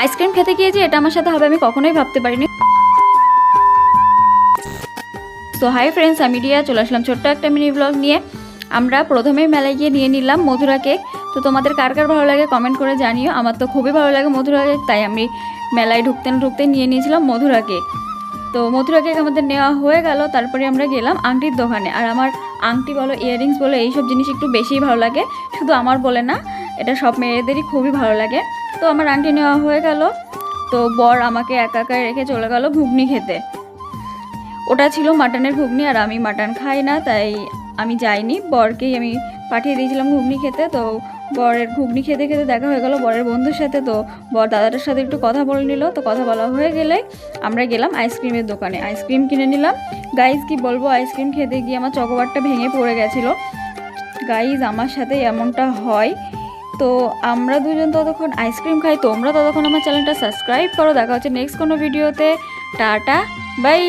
Ice cream খেতে গিয়ে যে এটা আমার সাথে হবে আমি কখনোই ভাবতে পারিনি। তো হাই ফ্রেন্ডস, আমি রিয়া চলে আসলাম ছোট্ট একটা মিনি ব্লগ নিয়ে। আমরা প্রথমেই মেলায় গিয়ে নিয়ে নিলাম মধুরা কেক। তো তোমাদের কার কার ভালো লাগে কমেন্ট করে জানিও। আমার তো খুবই ভালো লাগে মধুরা কেক, তাই আমি মেলায় ঢুকতে না ঢুকতে নিয়ে নিয়েছিলাম মধুরা কেক। তো মধুরা কেক আমাদের নেওয়া হয়ে গেল, তারপরে আমরা গেলাম আংটির দোকানে। আর আমার আংটি বলো, ইয়াররিংস বলো, এইসব জিনিস একটু বেশিই ভালো লাগে, শুধু আমার বলে না, এটা সব মেয়েদেরই খুবই ভালো লাগে। তো আমার আংটি নেওয়া হয়ে গেল। তো বর আমাকে একা একা রেখে চলে গেল ঘুগনি খেতে। ওটা ছিল মাটনের ঘুগনি, আর আমি মাটন খাই না, তাই আমি যাইনি, বরকেই আমি পাঠিয়ে দিয়েছিলাম ঘুগনি খেতে। তো বরের ঘুগনি খেতে খেতে দেখা হয়ে গেল বরের বন্ধুর সাথে। তো বর দাদাটার সাথে একটু কথা বলে নিল। তো কথা বলা হয়ে গেলে আমরা গেলাম আইসক্রিমের দোকানে, আইসক্রিম কিনে নিলাম। গাইজ কি বলবো, আইসক্রিম খেতে গিয়ে আমার চকোবারটা ভেঙে পড়ে গেছিলো। গাইজ আমার সাথে এমনটা হয়। তো আমরা দুজন ততক্ষণ আইসক্রিম খাই, তোমরা ততক্ষণ আমার চ্যানেলটা সাবস্ক্রাইব করো। দেখা হচ্ছে নেক্সট কোনো ভিডিওতে। Tata, by.